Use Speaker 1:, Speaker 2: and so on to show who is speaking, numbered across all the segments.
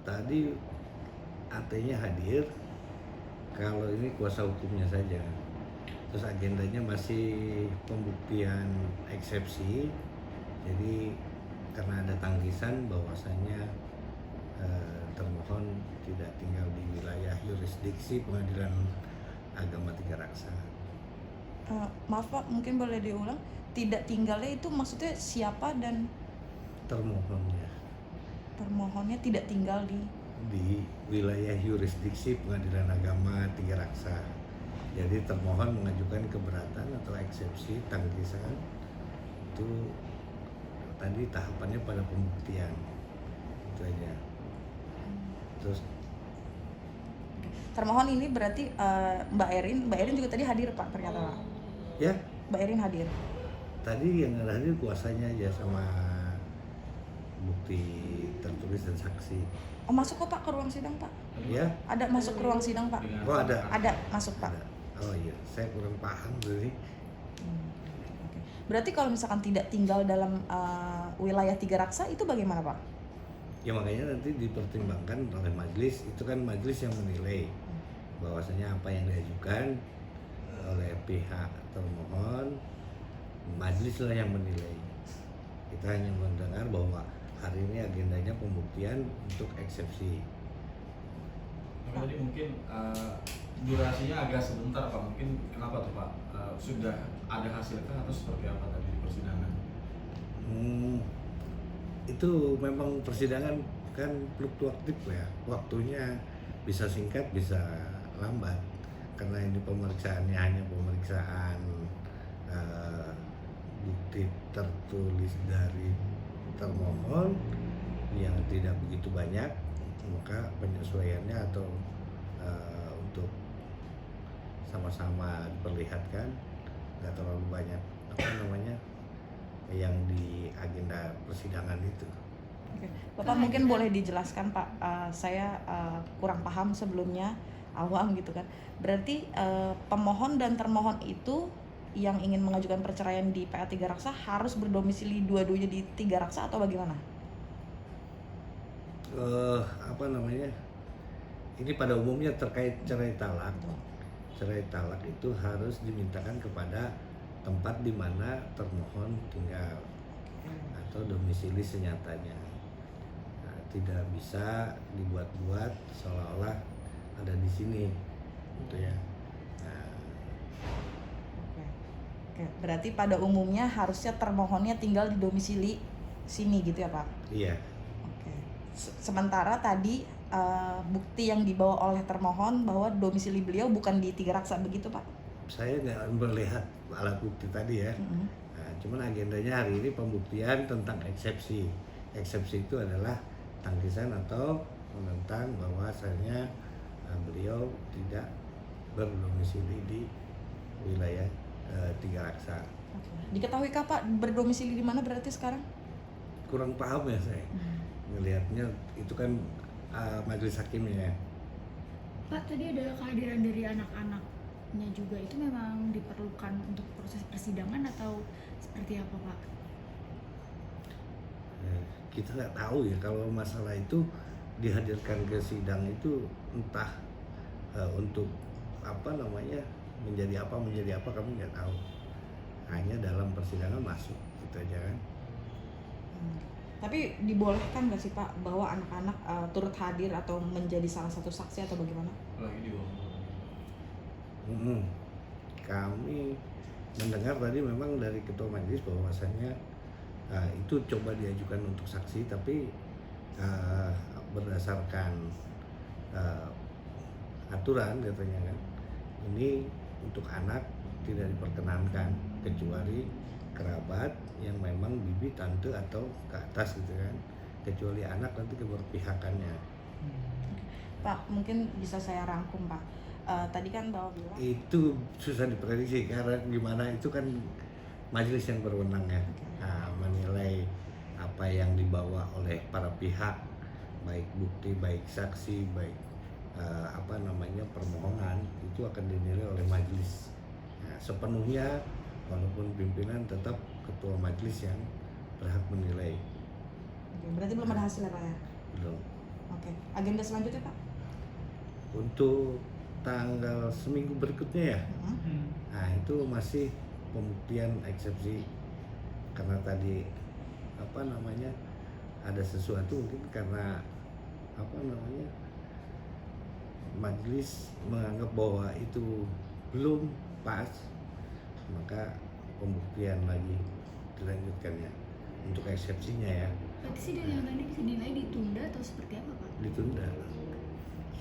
Speaker 1: Tadi AT-nya hadir, kalau ini kuasa hukumnya saja. Terus agendanya masih pembuktian eksepsi. Jadi karena ada tangkisan bahwasanya termohon tidak tinggal di wilayah yurisdiksi Pengadilan Agama Tiga Raksa.
Speaker 2: Maaf Pak, mungkin boleh diulang. Tidak tinggalnya itu maksudnya siapa dan
Speaker 1: Termohonnya
Speaker 2: termohonnya tidak tinggal
Speaker 1: di wilayah yurisdiksi Pengadilan Agama Tiga Raksa. Jadi termohon mengajukan keberatan atau eksepsi tangkisan itu tadi tahapannya pada pembuktian itu aja. Terus
Speaker 2: termohon ini berarti Mbak Erin juga tadi hadir Pak ternyata Pak.
Speaker 1: ya
Speaker 2: Mbak Erin hadir.
Speaker 1: tadi yang hadir kuasanya aja sama bukti tertulis dan saksi.
Speaker 2: Oh masuk kok Pak ke ruang sidang Pak?
Speaker 1: Ya,
Speaker 2: Ada masuk ke ruang sidang Pak?
Speaker 1: oh ada.
Speaker 2: Ada masuk Pak.
Speaker 1: Ada. Oh iya, saya kurang paham berarti.
Speaker 2: Oke. Berarti kalau misalkan tidak tinggal dalam wilayah Tiga Raksa itu bagaimana Pak?
Speaker 1: Ya makanya nanti dipertimbangkan oleh majelis, itu kan majelis yang menilai bahwasanya apa yang diajukan oleh pihak termohon, majelis lah yang menilai. Kita hanya mendengar bahwa hari ini agendanya pembuktian untuk eksepsi.
Speaker 3: Tapi tadi mungkin durasinya agak sebentar Pak, mungkin kenapa tuh Pak? Sudah ada hasilkah atau seperti apa tadi di persidangan?
Speaker 1: Itu memang persidangan kan fluktuatif ya, waktunya bisa singkat bisa lambat karena ini pemeriksaannya hanya pemeriksaan bukti tertulis dari termohon yang tidak begitu banyak, maka penyesuaiannya atau untuk sama-sama diperlihatkan nggak terlalu banyak yang di agenda persidangan itu.
Speaker 2: Oke. Bapak mungkin boleh dijelaskan Pak, saya kurang paham sebelumnya, awam gitu kan. Berarti pemohon dan termohon itu yang ingin mengajukan perceraian di PA Tiga Raksa harus berdomisili dua-duanya di Tiga Raksa atau bagaimana?
Speaker 1: Ini pada umumnya terkait cerai talak. Cerai talak itu harus dimintakan kepada tempat di mana termohon tinggal atau domisili senyatanya. Nah, tidak bisa dibuat-buat seolah-olah ada di sini, gitu ya. Nah,
Speaker 2: Oke. Berarti pada umumnya harusnya termohonnya tinggal di domisili sini gitu ya Pak?
Speaker 1: iya.
Speaker 2: Oke. Sementara tadi bukti yang dibawa oleh termohon bahwa domisili beliau bukan di Tiga Raksa begitu Pak?
Speaker 1: Saya nggak melihat alat bukti tadi ya. Nah, cuman agendanya hari ini pembuktian tentang eksepsi. Eksepsi itu adalah tangkisan atau menentang bahwasanya beliau tidak berdomisili di wilayah Tiga Raksa.
Speaker 2: Diketahuikah Pak berdomisili di mana berarti sekarang?
Speaker 1: Kurang paham ya saya. Ngelihatnya itu kan majelis hakimnya.
Speaker 4: Pak, tadi ada kehadiran dari anak-anaknya juga, itu memang diperlukan untuk proses persidangan atau seperti apa Pak?
Speaker 1: Kita nggak tahu ya kalau masalah itu dihadirkan ke sidang itu entah untuk menjadi apa kami nggak tahu. Hanya dalam persidangan masuk gitu aja kan.
Speaker 2: Tapi dibolehkan nggak sih Pak bahwa anak-anak turut hadir atau menjadi salah satu saksi atau bagaimana?
Speaker 3: Lagi di bawah.
Speaker 1: Kami mendengar tadi memang dari ketua majelis bahwasannya itu coba diajukan untuk saksi, tapi berdasarkan aturan katanya kan ini untuk anak tidak diperkenankan kecuali kerabat yang memang bibi, tante atau ke atas gitu kan, kecuali anak nanti keberpihakannya.
Speaker 2: Pak, mungkin bisa saya rangkum Pak. Tadi kan Bapak bilang
Speaker 1: Itu susah diprediksi karena gimana itu kan majelis yang berwenang ya. Nah, menilai apa yang dibawa oleh para pihak, baik bukti, baik saksi, baik permohonan itu akan dinilai oleh majelis. Nah, sepenuhnya walaupun pimpinan tetap ketua majelis yang berhak menilai.
Speaker 2: berarti belum ada hasil ya Pak ya?
Speaker 1: Belum.
Speaker 2: Oke. Agenda selanjutnya Pak?
Speaker 1: Untuk tanggal seminggu berikutnya ya,
Speaker 2: Mm-mm.
Speaker 1: nah itu masih pembuktian eksepsi karena tadi apa namanya ada sesuatu mungkin karena apa namanya majelis menganggap bahwa itu belum pas, maka pembuktian lagi dilanjutkan ya untuk eksepsinya ya,
Speaker 4: Berarti sidang yang tadi bisa dinilai ditunda atau seperti apa Pak?
Speaker 1: ditunda.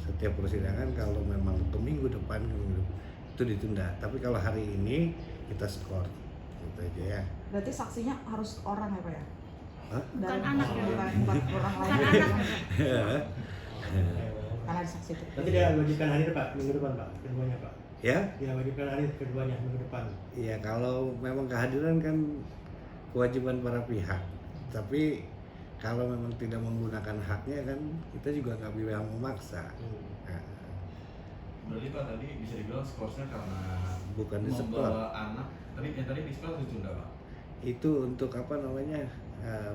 Speaker 1: Setiap persidangan kalau memang ke minggu depan itu ditunda, tapi kalau hari ini kita skor gitu aja ya.
Speaker 2: Berarti saksinya harus orang ya Pak ya?
Speaker 1: Hah?
Speaker 4: Bukan anak ya?
Speaker 2: bukan orang lain.
Speaker 4: Bukan anak.
Speaker 2: Karena ada saksi itu.
Speaker 5: Nanti dia wajibkan hadir Pak minggu depan Pak, keduanya Pak.
Speaker 1: Ya,
Speaker 5: Dia wajibkan hadir keduanya minggu depan.
Speaker 1: ya kalau memang kehadiran kan kewajiban para pihak, tapi kalau memang tidak menggunakan haknya kan kita juga nggak bisa memaksa. Nah,
Speaker 3: Berarti Pak tadi bisa dibilang skorsnya karena
Speaker 1: bukan di skor,
Speaker 3: membawa anak. Tadi yang tadi di skor ditunda Pak.
Speaker 1: itu untuk apa namanya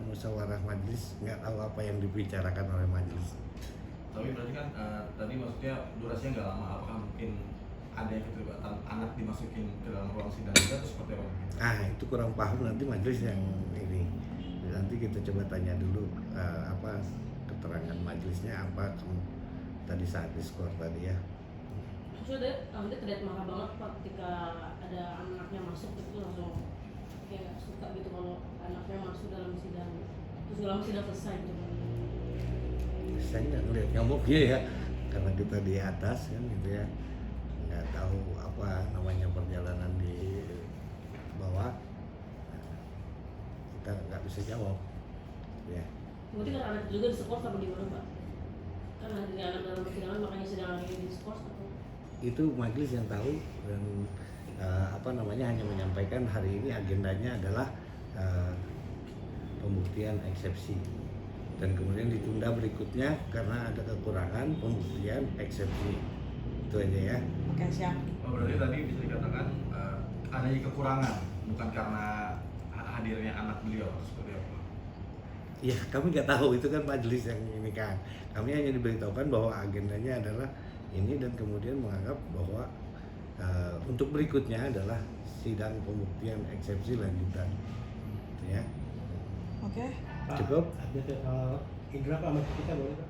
Speaker 1: musyawarah majelis, nggak tahu apa yang dibicarakan oleh majelis.
Speaker 3: Tapi berarti kan tadi maksudnya durasinya nggak lama. Apakah mungkin ada yang keterlibatan anak dimasukin ke dalam ruang sidang juga atau seperti apa?
Speaker 1: Ah itu kurang paham, nanti majelis yang ini. Nanti kita coba tanya dulu apa keterangan majelisnya apa tadi saat diskor tadi ya.
Speaker 6: Maksudnya dia terlihat marah banget Pak ketika ada anaknya masuk itu langsung kayak suka gitu kalau anaknya masuk dalam sidang terus dalam sidang selesai gitu.
Speaker 1: Saya nggak ngeliat nyamuknya ya, karena kita di atas kan gitu ya, nggak tahu apa namanya perjalanan di bawah, kita nggak bisa jawab ya.
Speaker 6: Berarti kan anak juga diskors sama di mana Pak? Kan hadirnya anak dalam persidangan makanya sidang ini diskors atau?
Speaker 1: Itu majelis yang tahu, dan apa namanya hanya menyampaikan hari ini agendanya adalah pembuktian eksepsi, dan kemudian ditunda berikutnya karena ada kekurangan pembuktian eksepsi, itu aja ya.
Speaker 2: Oke, siap.
Speaker 3: Oh, berarti tadi bisa dikatakan adanya kekurangan bukan karena hadirnya anak beliau atau seperti apa?
Speaker 1: Ya kami nggak tahu, itu kan majelis yang ini kan, kami hanya diberitahukan bahwa agendanya adalah ini, dan kemudian menganggap bahwa untuk berikutnya adalah sidang pembuktian eksepsi lanjutan, gitu ya.
Speaker 2: Oke.
Speaker 5: Pak,
Speaker 1: Cukup?
Speaker 5: update Indra Pak masih kita boleh Pak?